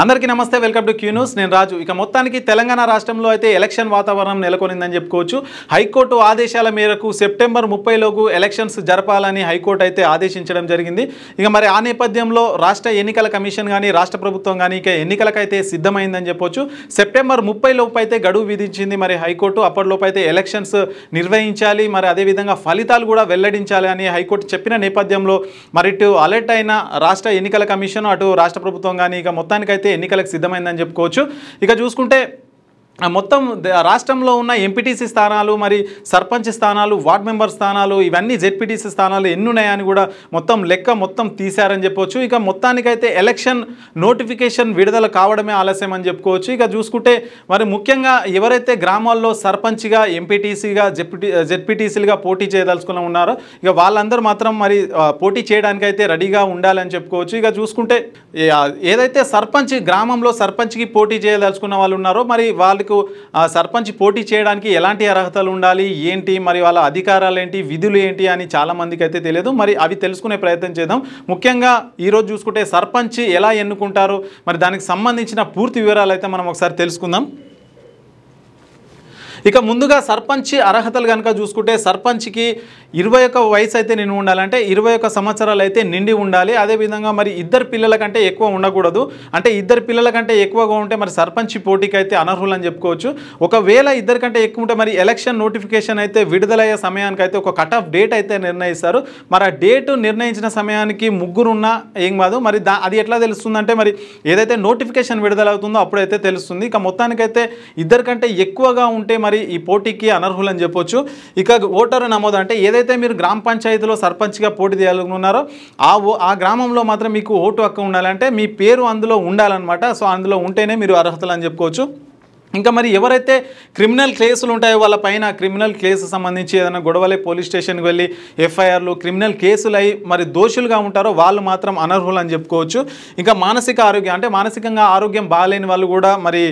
అందరికీ నమస్తే, welcome to Q news. నేను రాజు. ఇక మొత్తానికి తెలంగాణ రాష్ట్రంలో అయితే ఎలక్షన్ వాతావరణం నెలకొనిందని చెప్పుకోవచ్చు. హైకోర్టు ఆదేశాల మేరకు సెప్టెంబర్ 30లోపు ఎలక్షన్స్ జరపాలని హైకోర్టు అయితే ఆదేశించడం జరిగింది. ఇక మరి ఆ నేపథ్యంలో రాష్ట్ర ఎన్నికల కమిషన్ కానీ రాష్ట్ర ప్రభుత్వం కానీ ఇక ఎన్నికలకైతే సిద్ధమైందని చెప్పొచ్చు. సెప్టెంబర్ 30లోపు అయితే గడువు విధించింది మరి హైకోర్టు. అప్పటిలోపు అయితే ఎలక్షన్స్ నిర్వహించాలి, మరి అదేవిధంగా ఫలితాలు కూడా వెల్లడించాలి అని హైకోర్టు చెప్పిన నేపథ్యంలో మరి ఇటు అలర్ట్ అయిన రాష్ట్ర ఎన్నికల కమిషన్, అటు రాష్ట్ర ప్రభుత్వం కానీ ఇక మొత్తానికైతే ఎన్నికలకు సిద్ధమైందని చెప్పుకోవచ్చు. ఇక చూసుకుంటే మొత్తం రాష్ట్రంలో ఉన్న ఎంపీటీసీ స్థానాలు, మరి సర్పంచ్ స్థానాలు, వార్డ్ మెంబర్ స్థానాలు, ఇవన్నీ జెడ్పీటీసీ స్థానాలు ఎన్ని ఉన్నాయని కూడా మొత్తం తీశారని చెప్పవచ్చు. ఇక మొత్తానికైతే ఎలక్షన్ నోటిఫికేషన్ విడుదల కావడమే ఆలస్యం అని చెప్పుకోవచ్చు. ఇక చూసుకుంటే మరి ముఖ్యంగా ఎవరైతే గ్రామాల్లో సర్పంచ్గా, ఎంపీటీసీగా, జెడ్పీటీసీలుగా పోటీ చేయదలుచుకుని ఉన్నారో ఇక వాళ్ళందరూ మాత్రం మరి పోటీ చేయడానికైతే రెడీగా ఉండాలని చెప్పుకోవచ్చు. ఇక చూసుకుంటే ఏదైతే గ్రామంలో సర్పంచ్కి పోటీ చేయదలుచుకున్న వాళ్ళు ఉన్నారో మరి వాళ్ళకి సర్పంచ్ పోటీ చేయడానికి ఎలాంటి అర్హతలు ఉండాలి, ఏంటి, మరి వాళ్ళ అధికారాలు ఏంటి, విధులు ఏంటి అని చాలా మందికి అయితే తెలియదు. మరి అవి తెలుసుకునే ప్రయత్నం చేద్దాం. ముఖ్యంగా ఈరోజు చూసుకుంటే సర్పంచ్ ఎలా ఎన్నుకుంటారు, మరి దానికి సంబంధించిన పూర్తి వివరాలు అయితే మనం ఒకసారి తెలుసుకుందాం. ఇక ముందుగా సర్పంచ్ అర్హతలు కనుక చూసుకుంటే సర్పంచ్కి 21 వయసు అయితే నిండి ఉండాలంటే 21 సంవత్సరాలు అయితే నిండి ఉండాలి. అదేవిధంగా మరి ఇద్దరు పిల్లల కంటే ఎక్కువ ఉండకూడదు. అంటే ఇద్దరు పిల్లల కంటే ఎక్కువగా ఉంటే మరి సర్పంచ్ పోటీకి అయితే అనర్హులు అని చెప్పుకోవచ్చు. ఒకవేళ ఇద్దరి కంటే ఎక్కువ ఉంటే మరి ఎలక్షన్ నోటిఫికేషన్ అయితే విడుదలయ్యే సమయానికి అయితే ఒక కట్ ఆఫ్ డేట్ అయితే నిర్ణయిస్తారు. మరి ఆ డేట్ నిర్ణయించిన సమయానికి ముగ్గురున్నా ఏం కాదు. మరి అది ఎట్లా తెలుస్తుందంటే మరి ఏదైతే నోటిఫికేషన్ విడుదలవుతుందో అప్పుడైతే తెలుస్తుంది. ఇక మొత్తానికైతే ఇద్దరి కంటే ఎక్కువగా ఉంటే మరి ఈ పోటీకి అనర్హులు అని చెప్పొచ్చు. ఇక ఓటరు నమోదు అంటే ఏదైతే మీరు గ్రామ పంచాయతీలో సర్పంచ్గా పోటీ చేయాలనుకున్నారో ఆ గ్రామంలో మాత్రం మీకు ఓటు హక్కు ఉండాలంటే మీ పేరు అందులో ఉండాలన్నమాట. సో అందులో ఉంటేనే మీరు అర్హతలు అని చెప్పుకోవచ్చు. ఇంకా మరి ఎవరైతే క్రిమినల్ కేసులు ఉంటాయో వాళ్ళ పైన క్రిమినల్ కేసు సంబంధించి ఏదైనా గొడవలే పోలీస్ స్టేషన్కి వెళ్ళి ఎఫ్ఐఆర్లు, క్రిమినల్ కేసులు అయి మరి దోషులుగా ఉంటారో వాళ్ళు మాత్రం అనర్హులు అని చెప్పుకోవచ్చు. ఇంకా మానసిక ఆరోగ్యం అంటే మానసికంగా ఆరోగ్యం బాగాలేని వాళ్ళు కూడా మరి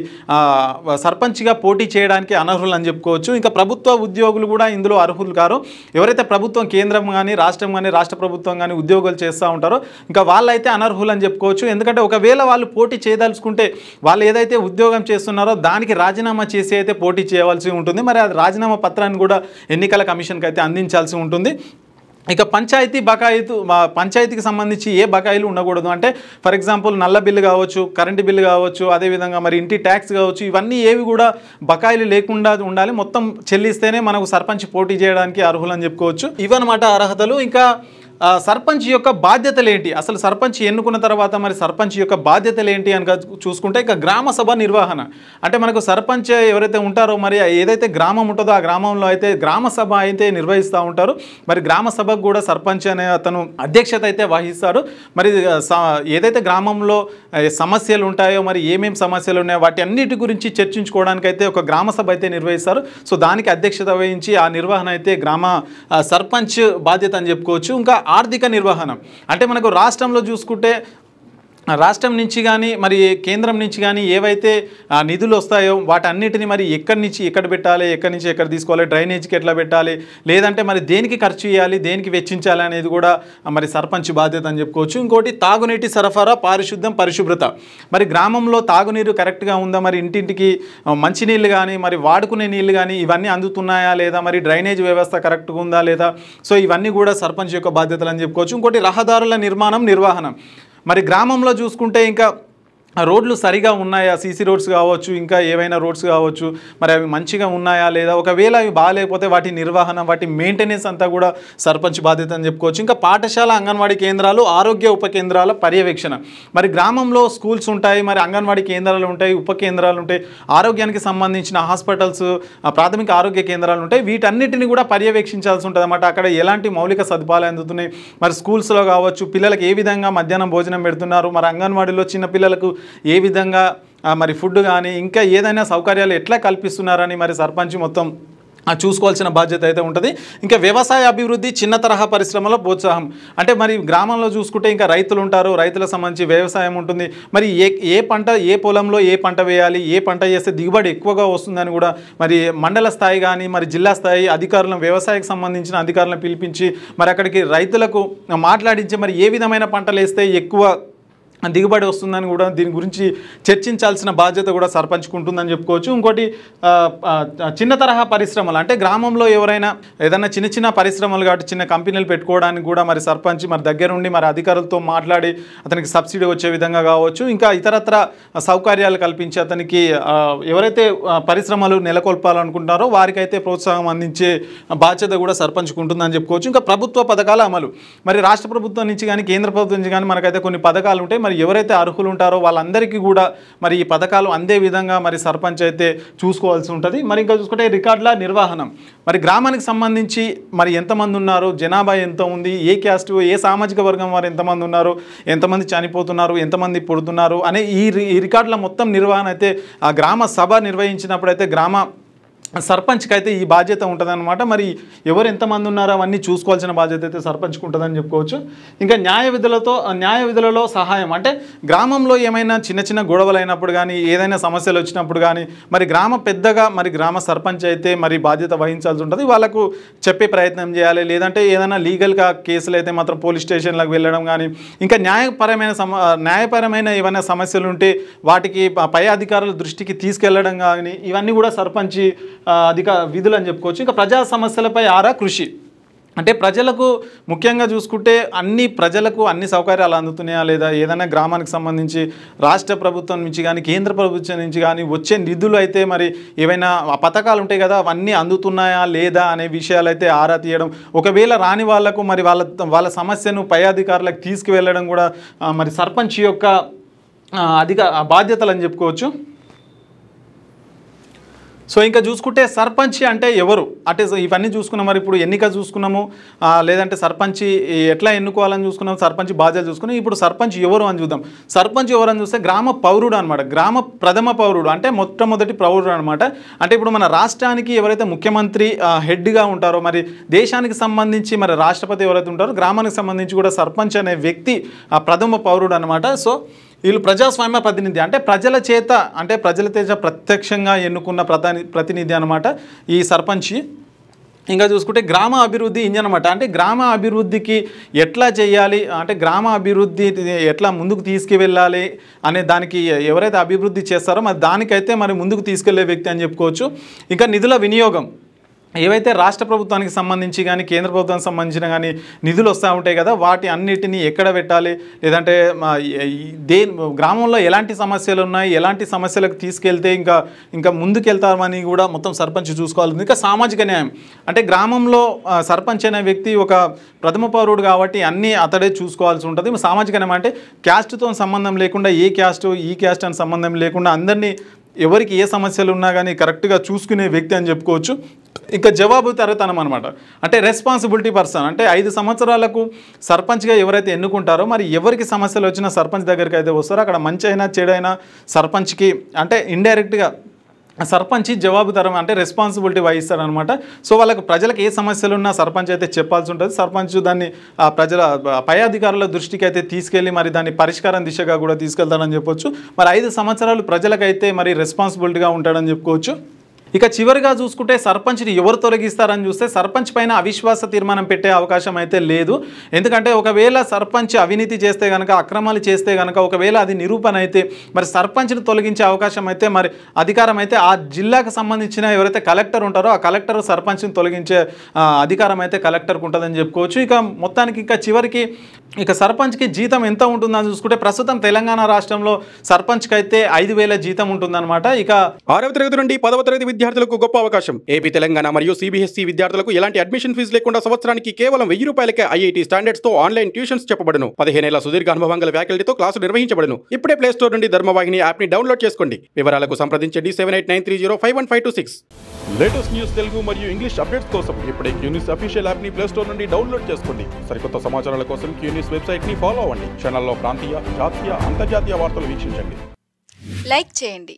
సర్పంచ్గా పోటీ చేయడానికి అనర్హులు అని చెప్పుకోవచ్చు. ఇంకా ప్రభుత్వ ఉద్యోగులు కూడా ఇందులో అర్హులు కారు. ఎవరైతే ప్రభుత్వం కేంద్రం కానీ రాష్ట్రం కానీ రాష్ట్ర ప్రభుత్వం కానీ ఉద్యోగాలు చేస్తూ ఉంటారో ఇంకా వాళ్ళైతే అనర్హులు అని చెప్పుకోవచ్చు. ఎందుకంటే ఒకవేళ వాళ్ళు పోటీ చేయదలుచుకుంటే వాళ్ళు ఏదైతే ఉద్యోగం చేస్తున్నారో దానికి రాజీనామా చేసి అయితే పోటీ చేయవలసి ఉంటుంది. మరి అది రాజీనామా పత్రాన్ని కూడా ఎన్నికల కమిషన్కి అయితే అందించాల్సి ఉంటుంది. ఇక పంచాయతీకి సంబంధించి ఏ బకాయిలు ఉండకూడదు. అంటే ఫర్ ఎగ్జాంపుల్ నల్ల బిల్లు కావచ్చు, కరెంటు బిల్లు కావచ్చు, అదేవిధంగా మరి ఇంటి ట్యాక్స్ కావచ్చు, ఇవన్నీ ఏవి కూడా బకాయిలు లేకుండా ఉండాలి. మొత్తం చెల్లిస్తేనే మనకు సర్పంచ్ పోటీ చేయడానికి అర్హులని చెప్పుకోవచ్చు. ఇవన్నమాట అర్హతలు. ఇంకా సర్పంచ్ యొక్క బాధ్యతలు ఏంటి, అసలు సర్పంచ్ ఎన్నుకున్న తర్వాత మరి సర్పంచ్ యొక్క బాధ్యతలు ఏంటి అని చూసుకుంటే ఇక గ్రామ సభ నిర్వహణ అంటే మనకు సర్పంచ్ ఎవరైతే ఉంటారో మరి ఏదైతే గ్రామం ఉంటుందో ఆ గ్రామంలో అయితే గ్రామ సభ అయితే నిర్వహిస్తూ ఉంటారు. మరి గ్రామ సభకు కూడా సర్పంచ్ అనే అతను అధ్యక్షత అయితే వహిస్తాడు. మరి ఏదైతే గ్రామంలో సమస్యలు ఉంటాయో మరి ఏమేమి సమస్యలు ఉన్నాయో వాటి అన్నిటి గురించి చర్చించుకోవడానికి అయితే ఒక గ్రామ సభ అయితే నిర్వహిస్తారు. సో దానికి అధ్యక్షత వహించి ఆ నిర్వహణ అయితే సర్పంచ్ బాధ్యత అని చెప్పుకోవచ్చు. ఇంకా ఆర్థిక నిర్వహణ అంటే మనకు రాష్ట్రంలో చూసుకుంటే రాష్ట్రం నుంచి కానీ మరి కేంద్రం నుంచి కానీ ఏవైతే నిధులు వస్తాయో వాటన్నిటిని మరి ఎక్కడి నుంచి ఎక్కడ పెట్టాలి, ఎక్కడి నుంచి ఎక్కడ తీసుకోవాలి, డ్రైనేజ్కి ఎట్లా పెట్టాలి, లేదంటే మరి దేనికి ఖర్చు చేయాలి, దేనికి వెచ్చించాలి అనేది కూడా మరి సర్పంచ్ బాధ్యత అని చెప్పుకోవచ్చు. ఇంకోటి తాగునీటి సరఫరా, పారిశుద్ధ్యం, పరిశుభ్రత. మరి గ్రామంలో తాగునీరు కరెక్ట్గా ఉందా, మరి ఇంటింటికి మంచినీళ్ళు కానీ మరి వాడుకునే నీళ్ళు కానీ ఇవన్నీ అందుతున్నాయా లేదా, మరి డ్రైనేజ్ వ్యవస్థ కరెక్ట్గా ఉందా లేదా, సో ఇవన్నీ కూడా సర్పంచ్ యొక్క బాధ్యతలు అని చెప్పుకోవచ్చు. ఇంకోటి రహదారుల నిర్వహణ. మరి గ్రామంలో చూసుకుంటే ఇంకా రోడ్లు సరిగా ఉన్నాయా, సీసీ రోడ్స్ కావచ్చు, ఇంకా ఏవైనా రోడ్స్ కావచ్చు, మరి అవి మంచిగా ఉన్నాయా లేదా, ఒకవేళ అవి బాగాలేకపోతే వాటి నిర్వహణ, వాటి మెయింటెనెన్స్ అంతా కూడా సర్పంచ్ బాధ్యత అని చెప్పుకోవచ్చు. ఇంకా పాఠశాల, అంగన్వాడీ కేంద్రాలు, ఆరోగ్య ఉప కేంద్రాల పర్యవేక్షణ. మరి గ్రామంలో స్కూల్స్ ఉంటాయి, మరి అంగన్వాడీ కేంద్రాలు ఉంటాయి, ఉప కేంద్రాలు ఉంటాయి, ఆరోగ్యానికి సంబంధించిన హాస్పిటల్స్, ప్రాథమిక ఆరోగ్య కేంద్రాలు ఉంటాయి. వీటన్నిటిని కూడా పర్యవేక్షించాల్సి ఉంటుంది అన్నమాట. అక్కడ ఎలాంటి మౌలిక సదుపాయాలు అందుతున్నాయి, మరి స్కూల్స్లో కావచ్చు, పిల్లలకు ఏ విధంగా మధ్యాహ్నం భోజనం పెడుతున్నారు, మరి అంగన్వాడీలో చిన్న పిల్లలకు ఏ విధంగా మరి ఫుడ్ కానీ ఇంకా ఏదైనా సౌకర్యాలు ఎట్లా కల్పిస్తున్నారని మరి సర్పంచ్ మొత్తం చూసుకోవాల్సిన బాధ్యత అయితే ఉంటుంది. ఇంకా వ్యవసాయ అభివృద్ధి, చిన్న తరహా పరిశ్రమల ప్రోత్సాహం అంటే మరి గ్రామంలో చూసుకుంటే ఇంకా రైతులు ఉంటారు, రైతులకు సంబంధించి వ్యవసాయం ఉంటుంది. మరి ఏ పొలంలో ఏ పంట వేయాలి, ఏ పంట చేస్తే దిగుబడి ఎక్కువగా వస్తుందని కూడా మరి మండల స్థాయి కానీ మరి జిల్లా స్థాయి అధికారులను, వ్యవసాయకు సంబంధించిన అధికారులను పిలిపించి మరి అక్కడికి రైతులకు మాట్లాడించి మరి ఏ విధమైన పంటలు వేస్తే ఎక్కువ దిగుబడి వస్తుందని కూడా దీని గురించి చర్చించాల్సిన బాధ్యత కూడా సర్పంచ్కి ఉంటుందని చెప్పుకోవచ్చు. ఇంకోటి చిన్న తరహా పరిశ్రమలు అంటే గ్రామంలో ఎవరైనా ఏదైనా చిన్న చిన్న పరిశ్రమలు కాబట్టి చిన్న కంపెనీలు పెట్టుకోవడానికి కూడా మరి సర్పంచ్ మరి దగ్గరుండి మరి అధికారులతో మాట్లాడి అతనికి సబ్సిడీ వచ్చే విధంగా కావచ్చు, ఇంకా ఇతరత్ర సౌకర్యాలు కల్పించి అతనికి ఎవరైతే పరిశ్రమలు నెలకొల్పాలనుకుంటారో వారికైతే ప్రోత్సాహం అందించే బాధ్యత కూడా సర్పంచ్కి ఉంటుందని చెప్పుకోవచ్చు. ఇంకా ప్రభుత్వ పథకాల అమలు మరి రాష్ట్ర ప్రభుత్వం నుంచి కానీ కేంద్ర ప్రభుత్వం నుంచి కానీ మనకైతే కొన్ని పథకాలు ఉంటాయి. మరి ఎవరైతే అర్హులు ఉంటారో వాళ్ళందరికీ కూడా మరి ఈ పథకాలు అందే విధంగా మరి సర్పంచ్ అయితే చూసుకోవాల్సి ఉంటుంది. మరి ఇంకా చూసుకుంటే రికార్డుల నిర్వహణ మరి గ్రామానికి సంబంధించి మరి ఎంతమంది ఉన్నారు, జనాభా ఎంత ఉంది, ఏ క్యాస్ట్ ఏ సామాజిక వర్గం వారు ఎంతమంది ఉన్నారు, ఎంతమంది చనిపోతున్నారు, ఎంతమంది పుడుతున్నారు అనే ఈ రికార్డుల మొత్తం నిర్వహణ అయితే ఆ గ్రామ సభ నిర్వహించినప్పుడైతే గ్రామ సర్పంచ్కి అయితే ఈ బాధ్యత ఉంటుందన్నమాట. మరి ఎవరు ఎంతమంది ఉన్నారో అవన్నీ చూసుకోవాల్సిన బాధ్యత అయితే సర్పంచ్కి ఉంటుందని చెప్పుకోవచ్చు. ఇంకా న్యాయ విధులలో సహాయం అంటే గ్రామంలో ఏమైనా చిన్న చిన్న గొడవలు అయినప్పుడు కానీ ఏదైనా సమస్యలు వచ్చినప్పుడు కానీ మరి గ్రామ పెద్దగా మరి గ్రామ సర్పంచ్ అయితే మరి బాధ్యత వహించాల్సి ఉంటుంది. వాళ్ళకు చెప్పే ప్రయత్నం చేయాలి. లేదంటే ఏదైనా లీగల్గా కేసులు అయితే మాత్రం పోలీస్ స్టేషన్లకు వెళ్ళడం కానీ ఇంకా న్యాయపరమైన ఏమైనా సమస్యలు ఉంటే వాటికి పై అధికారుల దృష్టికి తీసుకెళ్లడం కానీ ఇవన్నీ కూడా సర్పంచ్ విధులు అని చెప్పుకోవచ్చు. ఇంకా ప్రజా సమస్యలపై ఆరా కృషి అంటే ప్రజలకు ముఖ్యంగా చూసుకుంటే ప్రజలకు అన్ని సౌకర్యాలు అందుతున్నాయా లేదా, ఏదైనా గ్రామానికి సంబంధించి రాష్ట్ర ప్రభుత్వం నుంచి కానీ కేంద్ర ప్రభుత్వం నుంచి కానీ వచ్చే నిధులు అయితే మరి ఏవైనా పథకాలు ఉంటాయి కదా అవన్నీ అందుతున్నాయా లేదా అనే విషయాలు అయితే ఆరా తీయడం, ఒకవేళ రాని వాళ్లకు మరి వాళ్ళ సమస్యను పై అధికారులకు తీసుకువెళ్ళడం కూడా మరి సర్పంచ్ యొక్క బాధ్యతలు అని చెప్పుకోవచ్చు. సో ఇంకా చూసుకుంటే సర్పంచ్ అంటే ఎవరు అంటే ఇవన్నీ చూసుకున్నాం. మరి ఇప్పుడు ఎన్నిక చూసుకున్నాము, లేదంటే సర్పంచ్ ఎట్లా ఎన్నుకోవాలని చూసుకున్నాము, సర్పంచ్ బాధ్యతలు చూసుకున్నాం. ఇప్పుడు సర్పంచ్ ఎవరు అని చూద్దాం. సర్పంచ్ ఎవరు అని చూస్తే గ్రామ పౌరుడు అనమాట, గ్రామ ప్రథమ పౌరుడు అంటే మొట్టమొదటి పౌరుడు అనమాట. అంటే ఇప్పుడు మన రాష్ట్రానికి ఎవరైతే ముఖ్యమంత్రి హెడ్గా ఉంటారో మరి దేశానికి సంబంధించి మరి రాష్ట్రపతి ఎవరైతే ఉంటారో గ్రామానికి సంబంధించి కూడా సర్పంచ్ అనే వ్యక్తి ప్రథమ పౌరుడు అనమాట. సో వీళ్ళు ప్రజాస్వామ్య ప్రతినిధి అంటే ప్రజల చేత ప్రత్యక్షంగా ఎన్నుకున్న ప్రతినిధి అనమాట ఈ సర్పంచ్. ఇంకా చూసుకుంటే గ్రామ అభివృద్ధి ఇంజన్ అనమాట. అంటే గ్రామ అభివృద్ధికి ఎట్లా చేయాలి అంటే గ్రామ అభివృద్ధి ఎట్లా ముందుకు తీసుకువెళ్ళాలి అనే దానికి ఎవరైతే అభివృద్ధి చేస్తారో మరి దానికైతే మరి ముందుకు తీసుకెళ్లే వ్యక్తి అని చెప్పుకోవచ్చు. ఇంకా నిధుల వినియోగం ఏవైతే రాష్ట్ర ప్రభుత్వానికి సంబంధించి కానీ కేంద్ర ప్రభుత్వానికి సంబంధించిన కానీ నిధులు వస్తూ ఉంటాయి కదా వాటి అన్నిటినీ ఎక్కడ పెట్టాలి, లేదంటే గ్రామంలో ఎలాంటి సమస్యలు ఉన్నాయి, ఎలాంటి సమస్యలకు తీసుకెళ్తే ఇంకా ముందుకెళ్తామని కూడా మొత్తం సర్పంచ్ చూసుకోవాలి. ఇంకా సామాజిక న్యాయం అంటే గ్రామంలో సర్పంచ్ అనే వ్యక్తి ఒక ప్రథమ పౌరుడు కాబట్టి అన్నీ అతడే చూసుకోవాల్సి ఉంటుంది. సామాజిక న్యాయం అంటే క్యాస్ట్తో సంబంధం లేకుండా ఈ క్యాస్ట్ అని సంబంధం లేకుండా అందరినీ ఎవరికి ఏ సమస్యలు ఉన్నా కానీ కరెక్ట్గా చూసుకునే వ్యక్తి అని చెప్పుకోవచ్చు. ఇంకా జవాబుదారీతనం అనమాట అంటే రెస్పాన్సిబిలిటీ పర్సన్ అంటే 5 సంవత్సరాలకు సర్పంచ్గా ఎవరైతే ఎన్నుకుంటారో మరి ఎవరికి సమస్యలు వచ్చినా సర్పంచ్ దగ్గరికి అయితే వస్తారో అక్కడ మంచి అయినా చెడైనా సర్పంచ్కి అంటే ఇండైరెక్ట్గా సర్పంచ్ జవాబుదారం అంటే రెస్పాన్సిబిలిటీ వహిస్తారనమాట. సో ప్రజలకు ఏ సమస్యలు ఉన్నా సర్పంచ్ అయితే చెప్పాల్సి ఉంటుంది. సర్పంచ్ దాన్ని ప్రజల పై అధికారుల దృష్టికి అయితే తీసుకెళ్ళి మరి దాన్ని పరిష్కారం దిశగా కూడా తీసుకెళ్తాడని చెప్పొచ్చు. మరి 5 సంవత్సరాలు ప్రజలకైతే మరి రెస్పాన్సిబిలిటీగా ఉంటాడని చెప్పుకోవచ్చు. ఇక చివరిగా చూసుకుంటే సర్పంచ్ని ఎవరు తొలగిస్తారని చూస్తే సర్పంచ్ పైన అవిశ్వాస తీర్మానం పెట్టే అవకాశం అయితే లేదు. ఎందుకంటే ఒకవేళ సర్పంచ్ అవినీతి చేస్తే కనుక అక్రమాలు చేస్తే కనుక ఒకవేళ అది నిరూపణ అయితే మరి సర్పంచ్ని తొలగించే అవకాశం అయితే మరి అధికారం అయితే ఆ జిల్లాకు సంబంధించిన ఎవరైతే కలెక్టర్ ఉంటారో ఆ కలెక్టర్ సర్పంచ్ని తొలగించే అధికారం అయితే కలెక్టర్కి ఉంటుందని చెప్పుకోవచ్చు. ఇక మొత్తానికి చివరికి సర్పంచ్కి జీతం ఎంత ఉంటుందని చూసుకుంటే ప్రస్తుతం తెలంగాణ రాష్ట్రంలో సర్పంచ్కి అయితే 5,000 జీతం ఉంటుందన్నమాట. ఇక 6వ తరగతి నుండి 10వ తరగతి విద్యార్థులకు గొప్ప అవకాశం. ఏపీ తెలంగాణ మరియు సిబిఎస్ఈ విద్యార్థులకు ఎలాంటి అడ్మిషన్ ఫీజు లేకుండా సంవత్సరానికి కేవలం 1000 రూపాయలకే ఐఐటీ స్టాండర్డ్స్ తో ఆన్లైన్ ట్యూషన్స్ చెప్పబడును. 15 ఏళ్ల సుదీర్ఘ అనుభవం గల ఫ్యాకల్టీతో క్లాసులు నిర్వహించబడును. ఇప్పుడే ప్లే స్టోర్ నుండి ధర్మవాహిని యాప్ ని డౌన్లోడ్ చేసుకోండి. వివరాలకు సంప్రదించండి 7893051526. లేటెస్ట్ న్యూస్ తెలుగు మరియు ఇంగ్లీష్ అప్డేట్స్ కోసం ఇప్పుడే క్యూన్యూస్ అఫీషియల్ యాప్ ని ప్లే స్టోర్ నుండి డౌన్లోడ్ చేసుకోండి. సరికొత్త సమాచారాల కోసం క్యూన్యూస్ వెబ్సైట్ ని ఫాలో అవ్వండి. ఛానల్లో ప్రాంతీయ, జాతీయ, అంతర్జాతీయ వార్తలు వీక్షించండి. లైక్ చేయండి.